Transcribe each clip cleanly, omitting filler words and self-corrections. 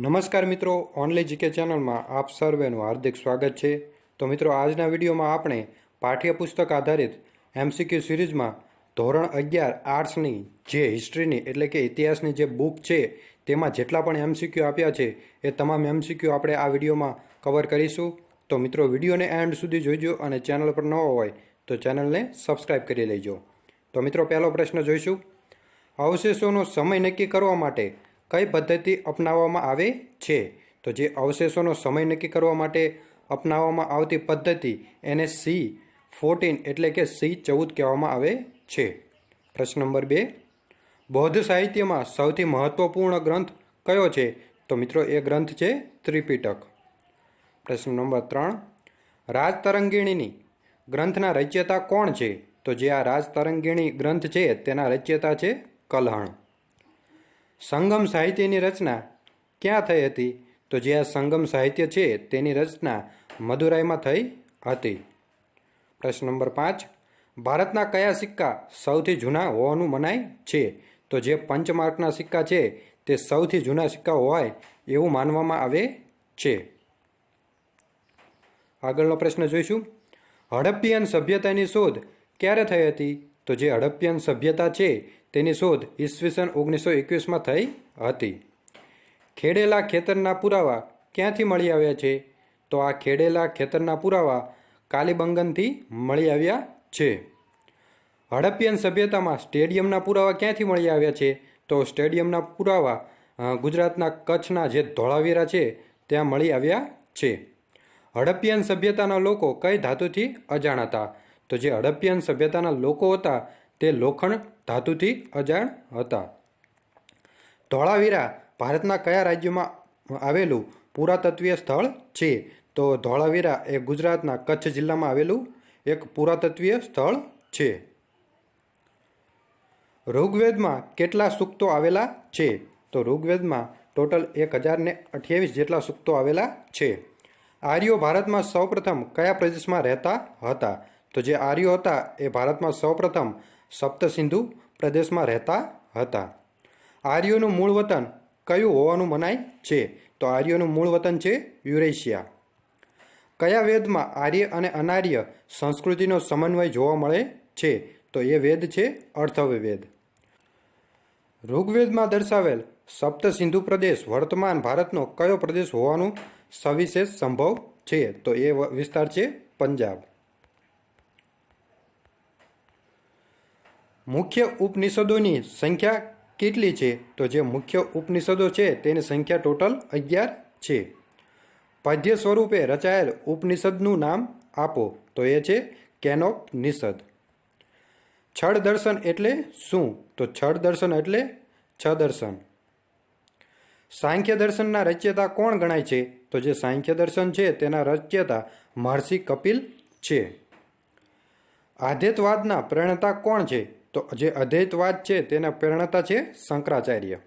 નમસ્કાર મિત્રો, only GK ચેનલમાં આપ સર્વેનું હાર્દિક સ્વાગત છે। તો મિત્રો, આજના વિડીયોમાં આપણે પાઠ્યપુસ્તક આધારિત એમસીક્યુ સિરીઝમાં ધોરણ 11 આર્ટ્સની જે હિસ્ટ્રીની એટલે કે ઇતિહાસની જે બુક છે તેમાં જેટલા પણ એમસીક્યુ આપ્યા છે એ તમામ એમસીક્યુ આપણે આ વિડીયોમાં કવર કરીશું। તો મિત્રો, વિડીયોને એન્ડ સુધી જોઈજો અને ચેનલ પર નવો હોય તો ચેનલને સબસ્ક્રાઈબ કરી લેજો। તો મિત્રો, પહેલો પ્રશ્ન જોઈશું। અવશેષોનો સમય નક્કી કરવા માટે કઈ પદ્ધતિ અપનાવવામાં આવે છે? તો જે અવશેષોનો સમય નક્કી કરવા માટે અપનાવવામાં આવતી પદ્ધતિ એને C14 એટલે કે C14 કહેવામાં આવે છે। પ્રશ્ન નંબર 2, બૌદ્ધ સાહિત્યમાં સૌથી મહત્વપૂર્ણ ગ્રંથ કયો છે? તો મિત્રો, એ ગ્રંથ છે ત્રિપિટક। પ્રશ્ન નંબર 3, રાજતરંગિણીની ગ્રંથના રચયિતા કોણ છે? તો જે આ રાજતરંગિણી ગ્રંથ છે તેના રચયિતા છે કલ્હણ। સંગમ સાહિત્યની રચના ક્યાં થઈ હતી? તો જે આ સંગમ સાહિત્ય છે તેની રચના મદુરાઈમાં થઈ હતી। પ્રશ્ન નંબર 5, ભારતના કયા સિક્કા સૌથી જૂના હોવાનું મનાય છે? તો જે પંચમાર્કના સિક્કા છે તે સૌથી જૂના સિક્કા હોય એવું માનવામાં આવે છે। આગળનો પ્રશ્ન જોઈશું। હડપ્પીયન સભ્યતાની શોધ ક્યારે થઈ હતી? તો જે હડપ્પીયન સભ્યતા છે તેની શોધ ઈસવીસન 1921માં થઈ હતી। ખેડેલા ખેતરના પુરાવા ક્યાંથી મળી આવ્યા છે? તો આ ખેડેલા ખેતરના પુરાવા કાલીબંગનથી મળી આવ્યા છે। હડપ્પીયન સભ્યતામાં સ્ટેડિયમના પુરાવા ક્યાંથી મળી આવ્યા છે? તો સ્ટેડિયમના પુરાવા ગુજરાતના કચ્છના જે ધોળાવીરા છે ત્યાં મળી આવ્યા છે। હડપ્પીયન સભ્યતાના લોકો કઈ ધાતુથી અજાણ હતા? તો જે હડપ્પીયન સભ્યતાના લોકો હતા તે લોખંડ ધાતુથી અજાણ હતા। ધોળાવીરા ભારતના કયા રાજ્યમાં આવેલું પુરાતત્વીય સ્થળ છે? તો ધોળાવીરા એ ગુજરાતના કચ્છ જિલ્લામાં આવેલું એક પુરાતત્વીય સ્થળ છે। ઋગ્વેદમાં કેટલા સૂક્તો આવેલા છે? તો ઋગ્વેદમાં ટોટલ 1028 જેટલા સૂક્તો આવેલા છે। આર્યો ભારતમાં સૌપ્રથમ કયા પ્રદેશમાં રહેતા હતા? તો જે આર્યો હતા એ ભારતમાં સૌપ્રથમ સપ્તસિંધુ પ્રદેશમાં રહેતા હતા। આર્યોનું મૂળ વતન કયું હોવાનું મનાય છે? તો આર્યોનું મૂળ વતન છે યુરેશિયા। કયા વેદમાં આર્ય અને અનાર્ય સંસ્કૃતિનો સમન્વય જોવા મળે છે? તો એ વેદ છે અથર્વવેદ। ઋગ્વેદમાં દર્શાવેલ સપ્તસિંધુ પ્રદેશ વર્તમાન ભારતનો કયો પ્રદેશ હોવાનું સવિશેષ સંભવ છે? તો એ વિસ્તાર છે પંજાબ। મુખ્ય ઉપનિષદોની સંખ્યા કેટલી છે? તો જે મુખ્ય ઉપનિષદો છે તેની સંખ્યા ટોટલ 11 છે। પદ્ય સ્વરૂપે રચાયેલ ઉપનિષદનું નામ આપો। તો એ છે કેનોપનિષદ। છડ દર્શન એટલે શું? તો છડ દર્શન એટલે છ દર્શન। સાંખ્ય દર્શનના રચયિતા કોણ ગણાય છે? તો જે સાંખ્ય દર્શન છે તેના રચયિતા મહર્ષિ કપિલ છે। આધ્યૈતવાદના પ્રેરણતા કોણ છે? તો જે અદ્વૈતવાદ છે તેના પ્રેરણતા છે શંકરાચાર્ય।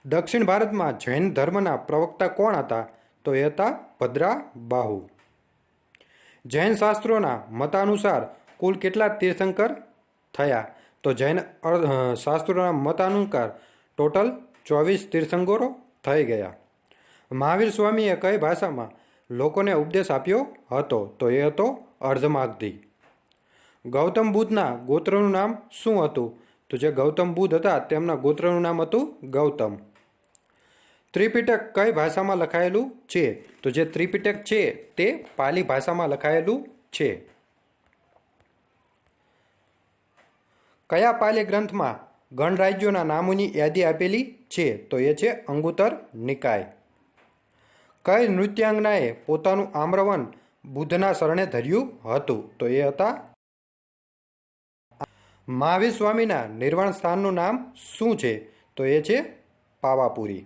દક્ષિણ ભારતમાં જૈન ધર્મના પ્રવક્તા કોણ હતા? તો એ હતા ભદ્રાબાહુ। જૈન શાસ્ત્રોના મતાનુસાર કુલ કેટલા તીર્થંકર થયા? તો જૈન શાસ્ત્રોના મતાનુસાર ટોટલ 24 તીર્થંકરો થઈ ગયા। મહાવીર સ્વામીએ કઈ ભાષામાં લોકોને ઉપદેશ આપ્યો હતો? તો એ હતો અર્ધમાગધી। ગૌતમ બુદ્ધના ગોત્રનું નામ શું હતું? તો જે ગૌતમ બુદ્ધ હતા તેમના ગોત્રનું નામ હતું ગૌતમ। ત્રિપિટક કઈ ભાષામાં લખાયેલું છે? તો જે ત્રિપિટક છે તે પાલી ભાષામાં લખાયેલું છે। કયા પાલી ગ્રંથમાં ગણરાજ્યોના નામોની યાદી આપેલી છે? તો એ છે અંગુત્તર નિકાય। કઈ નૃત્યાંગનાએ પોતાનું આમ્રવન બુદ્ધના શરણે ધર્યું હતું? તો એ હતા મહાવીર સ્વામીના નિર્વાણ સ્થાનનું નામ શું છે? તો એ છે પાવાપુરી।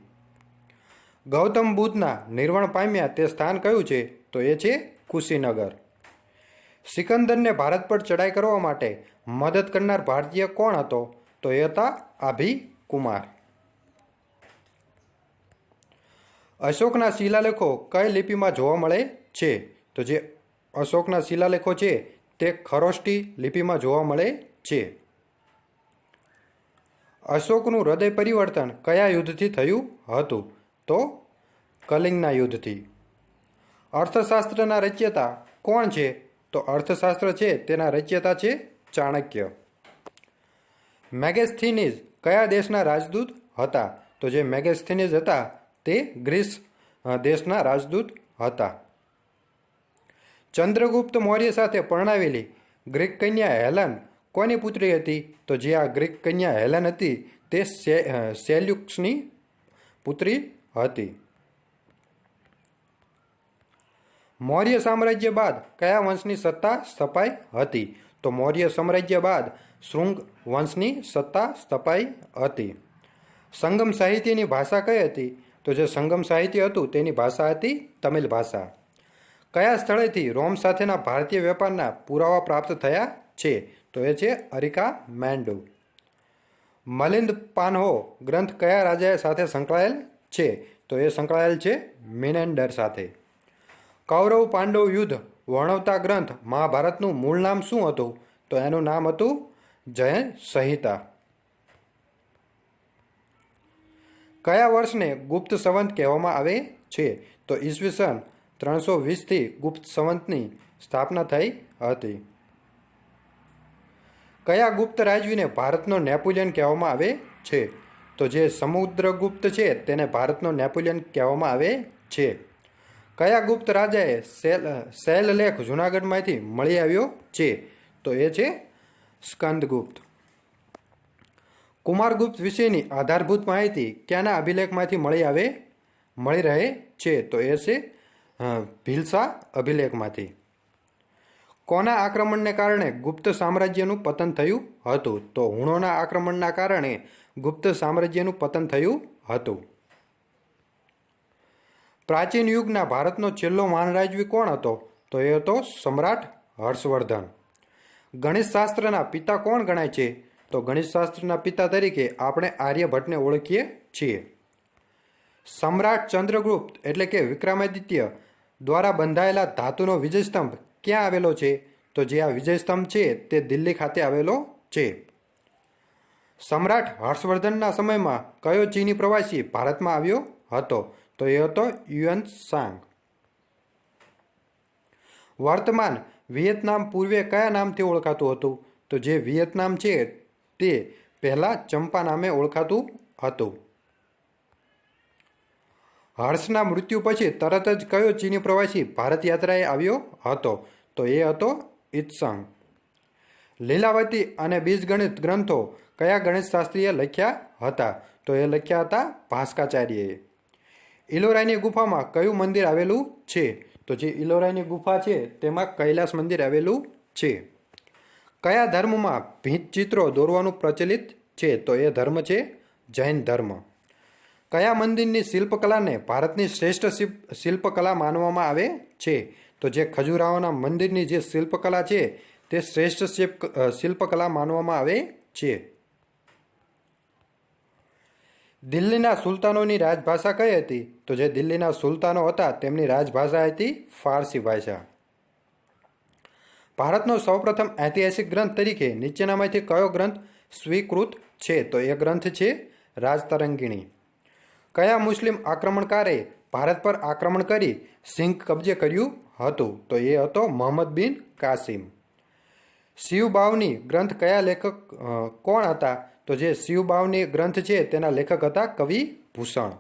ગૌતમ બુદ્ધના નિર્વાણ પામ્યા તે સ્થાન કયું છે? તો એ છે કુશીનગર। સિકંદરને ભારત પર ચડાઈ કરવા માટે મદદ કરનાર ભારતીય કોણ હતો? તો એ હતા આભિકુમાર। અશોકના શિલાલેખો કઈ લિપિમાં જોવા મળે છે? તો જે અશોકના શિલાલેખો છે તે ખરોષ્ઠી લિપિમાં જોવા મળે છે। અશોકનું હૃદય પરિવર્તન કયા યુદ્ધથી થયું હતું? તો કલિંગના યુદ્ધથી. અર્થશાસ્ત્રના રચયિતા કોણ છે? તો અર્થશાસ્ત્ર છે તેના રચયિતા છે ચાણક્ય. મેગેસ્થીનીઝ કયા દેશના રાજદૂત હતા? તો જે મેગેસ્થીનીઝ હતા તે ગ્રીસ દેશના રાજદૂત હતા. ચંદ્રગુપ્ત મૌર્ય સાથે પરણાવેલી ગ્રીક કન્યા હેલન કોની પુત્રી હતી? તો જે આ ગ્રીક કન્યા હેલન હતી તે સેલ્યુક્સની પુત્રી હતી. મૌર્ય સામ્રાજ્ય બાદ કયા વંશની સત્તા સ્થપાઈ હતી? તો મૌર્ય સામ્રાજ્ય બાદ શૃંગ વંશની સત્તા સ્થપાઈ હતી. સંગમ સાહિત્યની ભાષા કઈ હતી? તો જે સંગમ સાહિત્ય હતું તેની ભાષા હતી તમિલ ભાષા. કયા સ્થળેથી રોમ સાથેના ભારતીય વેપારના પુરાવા પ્રાપ્ત થયા છે? તો એ છે અરિકા મેન્ડુ. મલિંદ પાન્હો ગ્રંથ કયા રાજા સાથે સંકળાયેલ છે? તો એ સંકળાયેલ છે મિનેન્ડર સાથે. કૌરવ પાંડવ યુદ્ધ વર્ણવતા ગ્રંથ મહાભારતનું મૂળ નામ શું હતું? તો એનું નામ હતું જય સંહિતા. કયા વર્ષને ગુપ્ત સંવંત કહેવામાં આવે છે? તો ઈસવીસન 320થી ગુપ્ત સંવંતની સ્થાપના થઈ હતી. કયા ગુપ્ત રાજવીને ભારતનો નેપોલિયન કહેવામાં આવે છે? તો જે સમુદ્રગુપ્ત છે તેને ભારતનો નેપોલિયન કહેવામાં આવે છે. કયા ગુપ્ત રાજાએ શૈલલેખ જૂનાગઢમાંથી મળી આવ્યો છે? તો એ છે સ્કંદગુપ્ત. કુમારગુપ્ત વિશેની આધારભૂત માહિતી ક્યાંના અભિલેખમાંથી મળી રહે છે? તો એ છે ભીલસા અભિલેખમાંથી. કોના આક્રમણને કારણે ગુપ્ત સામ્રાજ્યનું પતન થયું હતું? તો હુણોના આક્રમણના કારણે ગુપ્ત સામ્રાજ્યનું પતન થયું હતું. પ્રાચીન યુગના ભારતનો છેલ્લો મહાન રાજવી કોણ હતો? તો એ હતો સમ્રાટ હર્ષવર્ધન. ગણિતશાસ્ત્રના પિતા કોણ ગણાય છે? તો ગણિતશાસ્ત્રના પિતા તરીકે આપણે આર્યભટ્ટને ઓળખીએ છીએ. સમ્રાટ ચંદ્રગુપ્ત એટલે કે વિક્રમાદિત્ય દ્વારા બંધાયેલા ધાતુનો વિજયસ્તંભ ક્યાં આવેલો છે? તો જે આ વિજયસ્તંભ છે તે દિલ્હી ખાતે આવેલો છે. સમ્રાટ હર્ષવર્ધનના સમયમાં કયો ચીની પ્રવાસી ભારતમાં આવ્યો હતો? તો એ હતો યુએન સાંગ. વર્તમાન વિયેતનામ પૂર્વે કયા નામથી ઓળખાતું હતું? તો જે વિયેતનામ છે તે પહેલાં ચંપા નામે ઓળખાતું હતું. હર્ષના મૃત્યુ પછી તરત જ કયો ચીની પ્રવાસી ભારત યાત્રાએ આવ્યો હતો? તો એ હતો ઇત્સંગ. લીલાવતી અને બીજગણિત ગ્રંથો કયા ગણિતશાસ્ત્રીએ લખ્યા હતા? તો એ લખ્યા હતા ભાસ્કાચાર્યએ. ઇલોરાની ગુફામાં કયું મંદિર આવેલું છે? તો જે ઇલોરાની ગુફા છે તેમાં કૈલાસ મંદિર આવેલું છે. કયા ધર્મમાં ભીંત ચિત્રો દોરવાનું પ્રચલિત છે? તો એ ધર્મ છે જૈન ધર્મ. કયા મંદિરની શિલ્પકલાને ભારતની શ્રેષ્ઠ શિલ્પકલા માનવામાં આવે છે? તો જે ખજુરાહોના મંદિરની જે શિલ્પકલા છે તે શ્રેષ્ઠ શિલ્પકલા માનવામાં આવે છે. દિલ્હીના સુલતાનોની રાજભાષા કઈ હતી? તો જે દિલ્હીના સુલતાનો હતા તેમની રાજભાષા હતી ફારસી ભાષા. ભારતનો સૌપ્રથમ ઐતિહાસિક ગ્રંથ તરીકે નીચેનામાંથી કયો ગ્રંથ સ્વીકૃત છે? તો એ ગ્રંથ છે રાજતરંગીણી. કયા મુસ્લિમ આક્રમણકારે ભારત પર આક્રમણ કરી સિંધ કબજે કર્યું હતું? તો એ હતો મોહમ્મદ બિન કાસિમ. શિવબાવની ગ્રંથ કયા લેખક કોણ હતા? તો જે શિવબાવની ગ્રંથ છે તેના લેખક હતા કવિ ભૂષણ.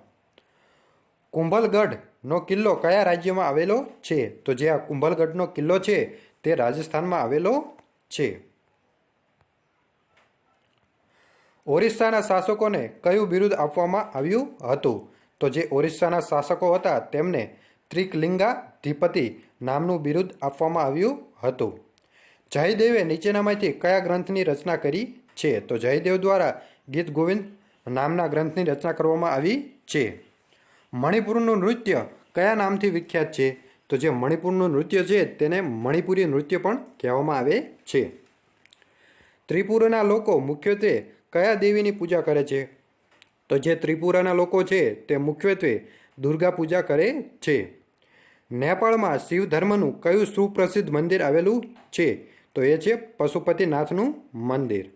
કુંભલગઢનો કિલ્લો કયા રાજ્યમાં આવેલો છે? તો જે આ કુંભલગઢનો કિલ્લો છે તે રાજસ્થાનમાં આવેલો છે. ઓરિસ્સાના શાસકોને કયું બિરુદ આપવામાં આવ્યું હતું? તો જે ઓરિસ્સાના શાસકો હતા તેમને ત્રિકલિંગાધિપતિ નામનું બિરુદ આપવામાં આવ્યું હતું. જયદેવે નીચેનામાંથી કયા ગ્રંથની રચના કરી છે? તો જયદેવ દ્વારા ગીત ગોવિંદ નામના ગ્રંથની રચના કરવામાં આવી છે. મણિપુરનું નૃત્ય કયા નામથી વિખ્યાત છે? તો જે મણિપુરનું નૃત્ય છે તેને મણિપુરી નૃત્ય પણ કહેવામાં આવે છે. ત્રિપુરાના લોકો મુખ્યત્વે કયા દેવીની પૂજા કરે છે? તો જે ત્રિપુરાના લોકો છે તે મુખ્યત્વે દુર્ગા પૂજા કરે છે. નેપાળમાં શિવ ધર્મનું કયું સુપ્રસિદ્ધ મંદિર આવેલું છે? તો એ છે પશુપતિનાથનું મંદિર.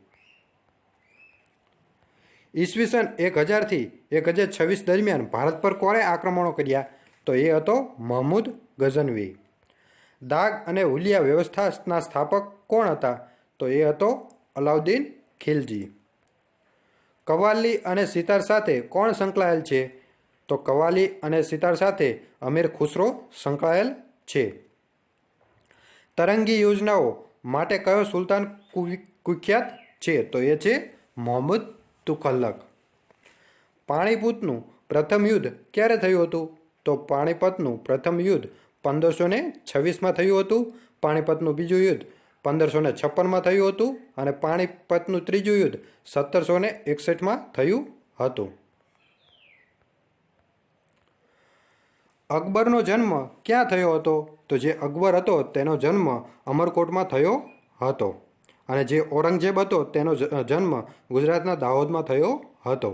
ઈસવીસન 1000થી 1026 દરમિયાન ભારત પર કોણે આક્રમણો કર્યા? તો એ હતો મહમૂદ ગઝનવી. દાગ અને હુલિયા વ્યવસ્થાના સ્થાપક કોણ હતા? તો એ હતો અલાઉદ્દીન ખિલજી. કવ્વાલી અને સિતાર સાથે કોણ સંકળાયેલ છે? તો કવ્વાલી અને સિતાર સાથે અમીર ખુસરો સંકળાયેલ છે. તરંગી યોજનાઓ માટે કયો સુલતાન કુખ્યાત છે? તો એ છે મોહમ્મદ તુઘલક. પાણીપતનું પ્રથમ યુદ્ધ ક્યારે થયું હતું? તો પાણીપતનું પ્રથમ યુદ્ધ 1526માં થયું હતું. પાણીપતનું બીજું યુદ્ધ 1556માં થયું હતું અને પાણીપતનું ત્રીજું યુદ્ધ 1761માં થયું હતું. અકબરનો જન્મ ક્યાં થયો હતો? તો જે અકબર હતો તેનો જન્મ અમરકોટમાં થયો હતો અને જે ઔરંગઝેબ હતો તેનો જન્મ ગુજરાતના દાહોદમાં થયો હતો.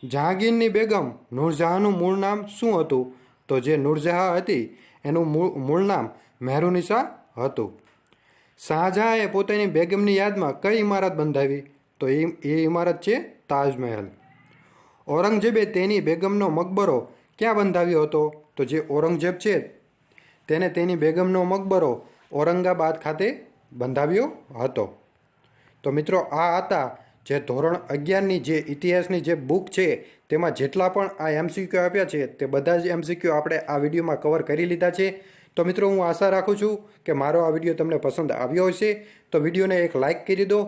જહાંગીરની બેગમ નૂરજહાંનું મૂળ નામ શું હતું? તો જે નૂરજહાં હતી એનું મૂળ નામ મહેરુનિસા હતું. શાહજહાંએ પોતાની બેગમની યાદમાં કઈ ઇમારત બંધાવી? તો એ ઇમારત છે તાજમહેલ. ઔરંગઝેબે તેની બેગમનો મકબરો ક્યાં બંધાવ્યો હતો? તો જે ઔરંગઝેબ છે તેને તેની બેગમનો મકબરો ઔરંગાબાદ ખાતે બંધાવ્યો હતો. તો મિત્રો આ હતા જે ધોરણ 11ની જે ઇતિહાસની જે બુક છે તેમાં જેટલા પણ આ એમસીક્યુ આપ્યા છે તે બધા જ એમસીક્યુ આપણે આ વિડીયોમાં કવર કરી લીધા છે. તો મિત્રો હું આશા રાખું છું કે મારો આ વિડીયો તમને પસંદ આવ્યો હશે. તો વિડીયોને એક લાઇક કરી દો.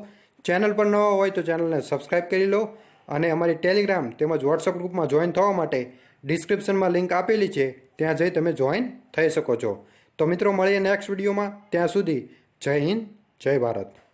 ચેનલ પર નવા હોય તો ચેનલને સબસ્ક્રાઈબ કરી લો અને અમારી ટેલિગ્રામ તેમજ વોટ્સઅપ ગ્રુપમાં જોઈન થવા માટે ડિસ્ક્રિપ્શનમાં લિંક આપેલી છે, ત્યાં જઈ તમે જોઈન થઈ શકો છો. તો મિત્રો મળીએ નેક્સ્ટ વિડીયોમાં. ત્યાં સુધી જય હિન્દ, જય ભારત.